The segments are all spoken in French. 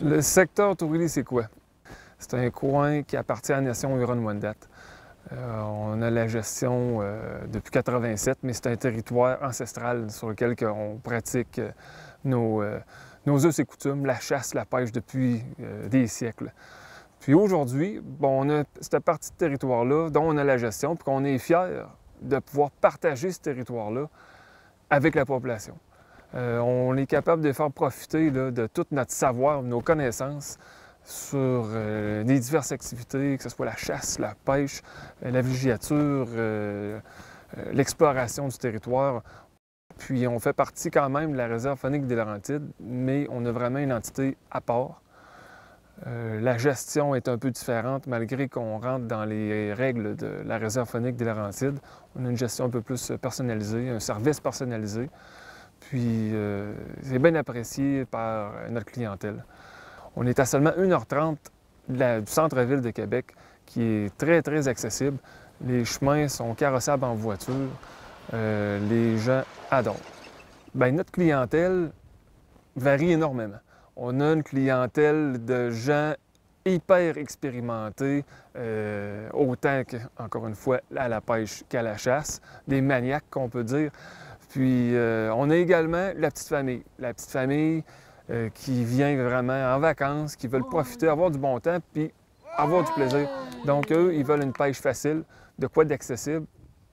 Le secteur Tourili, c'est quoi? C'est un coin qui appartient à la nation Huron-Wendat. On a la gestion depuis 87, mais c'est un territoire ancestral sur lequel on pratique nos us et coutumes, la chasse, la pêche depuis des siècles. Puis aujourd'hui, bon, on a cette partie de territoire-là dont on a la gestion, puis qu'on est fiers de pouvoir partager ce territoire-là avec la population. On est capable de faire profiter là, de tout notre savoir, nos connaissances sur les diverses activités, que ce soit la chasse, la pêche, la villégiature, l'exploration du territoire. Puis on fait partie quand même de la réserve faunique des Laurentides, mais on a vraiment une entité à part. La gestion est un peu différente, malgré qu'on rentre dans les règles de la réserve faunique des Laurentides. On a une gestion un peu plus personnalisée, un service personnalisé. Puis c'est bien apprécié par notre clientèle. On est à seulement 1h30 du centre-ville de Québec, qui est très, très accessible. Les chemins sont carrossables en voiture. Les gens adorent. Bien, notre clientèle varie énormément. On a une clientèle de gens hyper expérimentés, autant que, encore une fois, à la pêche qu'à la chasse, des maniaques qu'on peut dire. Puis on a également la petite famille. La petite famille qui vient vraiment en vacances, qui veulent profiter, avoir du bon temps, puis avoir du plaisir. Donc eux, ils veulent une pêche facile, de quoi d'accessible.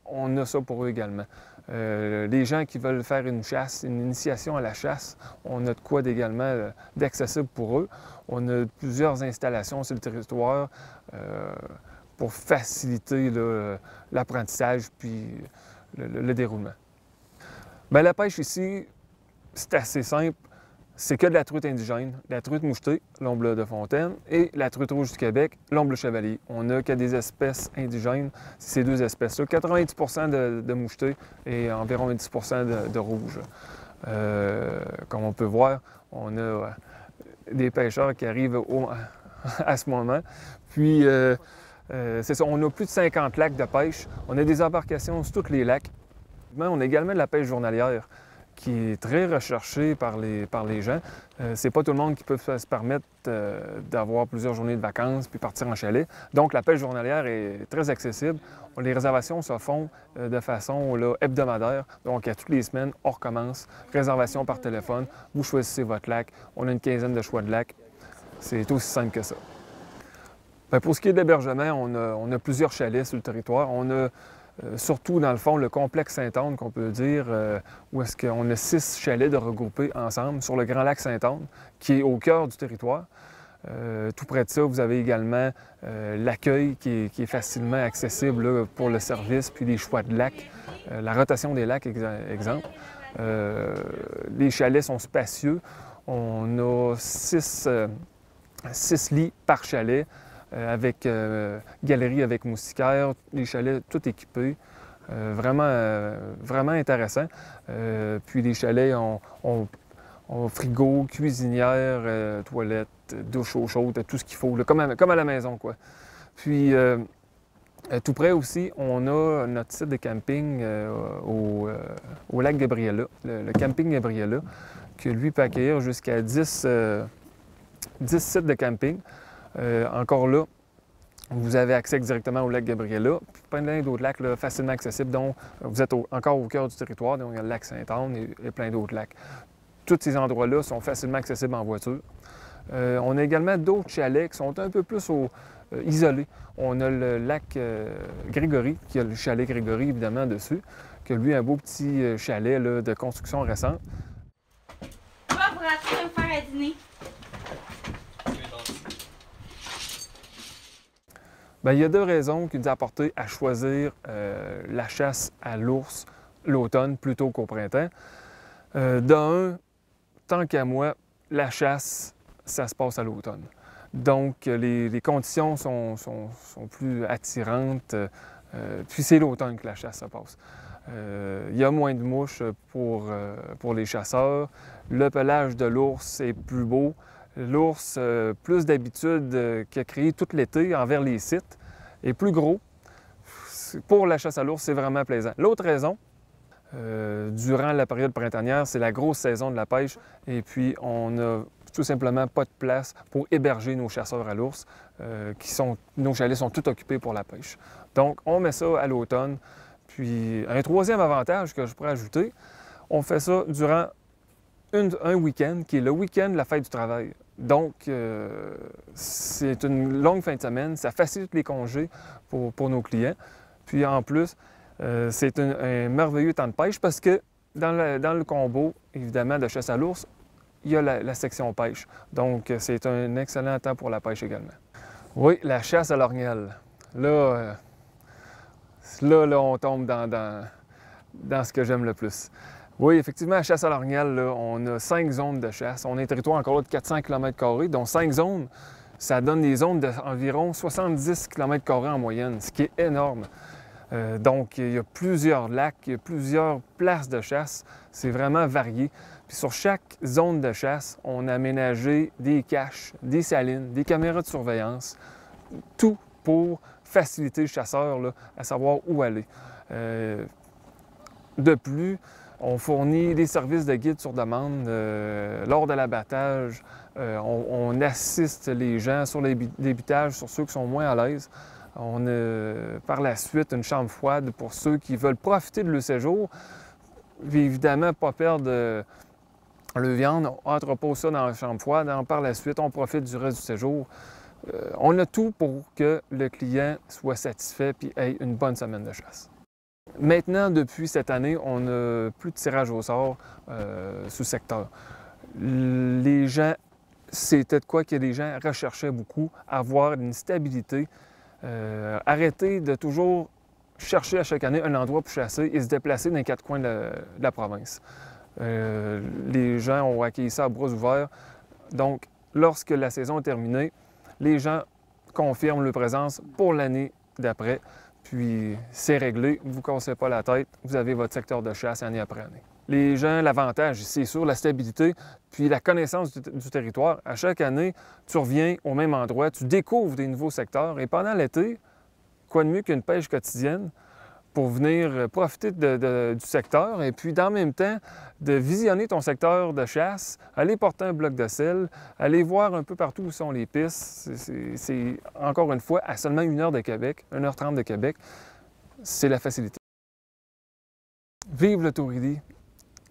On a ça pour eux également. Les gens qui veulent faire une chasse, une initiation à la chasse, on a de quoi également d'accessible pour eux. On a plusieurs installations sur le territoire pour faciliter l'apprentissage puis le déroulement. Bien, la pêche ici, c'est assez simple. C'est que de la truite indigène, la truite mouchetée, l'omble de fontaine, et la truite rouge du Québec, l'omble chevalier. On n'a que des espèces indigènes, ces deux espèces-là. 90 de mouchetée et environ 10 de rouge. Comme on peut voir, on a des pêcheurs qui arrivent à ce moment. Puis, c'est ça, on a plus de 50 lacs de pêche. On a des embarcations sur tous les lacs. On a également de la pêche journalière, qui est très recherché par les gens. C'est pas tout le monde qui peut se permettre d'avoir plusieurs journées de vacances puis partir en chalet. Donc, la pêche journalière est très accessible. Les réservations se font de façon là, hebdomadaire. Donc, à toutes les semaines, on recommence. Réservation par téléphone. Vous choisissez votre lac. On a une quinzaine de choix de lacs. C'est aussi simple que ça. Bien, pour ce qui est de l'hébergement, on a plusieurs chalets sur le territoire. On a surtout, dans le fond, le complexe Sainte-Anne, qu'on peut dire, où est-ce qu'on a 6 chalets de regroupés ensemble sur le Grand Lac Sainte-Anne, qui est au cœur du territoire. Tout près de ça, vous avez également l'accueil qui est facilement accessible là, pour le service, puis les choix de lacs, la rotation des lacs, exemple. Les chalets sont spacieux. On a 6 lits par chalet, avec galerie avec moustiquaire, les chalets tout équipés. Vraiment intéressant. Puis les chalets ont frigo, cuisinière, toilette, douche eau chaude, tout ce qu'il faut, là, comme à la maison, quoi. Puis tout près aussi, on a notre site de camping au lac Gabriela, le camping Gabriela, qui lui peut accueillir jusqu'à 10 sites de camping. Encore là, vous avez accès directement au lac Gabriela, puis plein d'autres lacs là, facilement accessibles, dont vous êtes encore au cœur du territoire, donc il y a le lac Sainte-Anne et plein d'autres lacs. Tous ces endroits-là sont facilement accessibles en voiture. On a également d'autres chalets qui sont un peu plus isolés. On a le lac Grégory, qui a le chalet Grégory évidemment dessus, qui a lui un beau petit chalet là, de construction récente. On va vous rentrer me faire à dîner. Bien, il y a 2 raisons qui nous ont apporté à choisir la chasse à l'ours l'automne plutôt qu'au printemps. D'un, tant qu'à moi, la chasse, ça se passe à l'automne. Donc, les conditions sont plus attirantes. Puis c'est l'automne que la chasse se passe. Il y a moins de mouches pour les chasseurs. Le pelage de l'ours est plus beau. L'ours, plus d'habitude qu'il a créé tout l'été envers les sites, est plus gros. Pour la chasse à l'ours, c'est vraiment plaisant. L'autre raison, durant la période printanière, c'est la grosse saison de la pêche et puis on a tout simplement pas de place pour héberger nos chasseurs à l'ours, nos chalets sont tous occupés pour la pêche. Donc, on met ça à l'automne. Puis, un troisième avantage que je pourrais ajouter, on fait ça durant un week-end, qui est le week-end de la fête du travail. Donc, c'est une longue fin de semaine, ça facilite les congés pour nos clients. Puis, en plus, c'est un merveilleux temps de pêche parce que dans le combo, évidemment, de chasse à l'ours, il y a la section pêche. Donc, c'est un excellent temps pour la pêche également. Oui, la chasse à l'orignal. Là, on tombe dans ce que j'aime le plus. Oui, effectivement, la chasse à l'orignal, là, on a 5 zones de chasse. On a un territoire encore là de 400 km², dont 5 zones, ça donne des zones d'environ 70 km² en moyenne, ce qui est énorme. Donc, il y a plusieurs lacs, il y a plusieurs places de chasse. C'est vraiment varié. Puis sur chaque zone de chasse, on a aménagé des caches, des salines, des caméras de surveillance, tout pour faciliter le chasseur là, à savoir où aller. De plus, on fournit des services de guide sur demande. Lors de l'abattage, on assiste les gens sur les débitages, sur ceux qui sont moins à l'aise. On a par la suite une chambre froide pour ceux qui veulent profiter de leur séjour. Puis évidemment, pas perdre le viande. On entrepose ça dans la chambre froide. Par la suite, on profite du reste du séjour. On a tout pour que le client soit satisfait et ait une bonne semaine de chasse. Maintenant, depuis cette année, on n'a plus de tirage au sort sous secteur. Les gens, c'était de quoi que les gens recherchaient beaucoup, avoir une stabilité, arrêter de toujours chercher à chaque année un endroit pour chasser et se déplacer dans les 4 coins de la province. Les gens ont accueilli ça à bras ouverts. Donc, lorsque la saison est terminée, les gens confirment leur présence pour l'année d'après. Puis, c'est réglé, vous ne cassez pas la tête, vous avez votre secteur de chasse année après année. Les gens, l'avantage, c'est sûr, la stabilité, puis la connaissance du territoire. À chaque année, tu reviens au même endroit, tu découvres des nouveaux secteurs. Et pendant l'été, quoi de mieux qu'une pêche quotidienne pour venir profiter du secteur et puis, dans le même temps, de visionner ton secteur de chasse, aller porter un bloc de sel, aller voir un peu partout où sont les pistes. C'est encore une fois, à seulement 1 heure de Québec, 1h30 de Québec, c'est la facilité. Vivre le Tourili,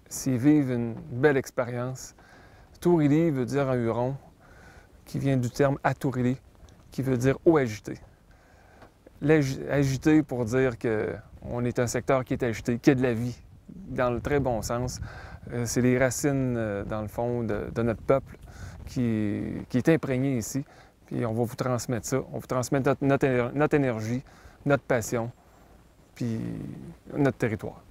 c'est vivre une belle expérience. Tourili veut dire en huron, qui vient du terme atourili, qui veut dire eau agitée. Agité pour dire qu'on est un secteur qui est agité, qui a de la vie, dans le très bon sens. C'est les racines, dans le fond, de notre peuple qui est imprégné ici. Puis on va vous transmettre ça. On va vous transmettre notre énergie, notre passion, puis notre territoire.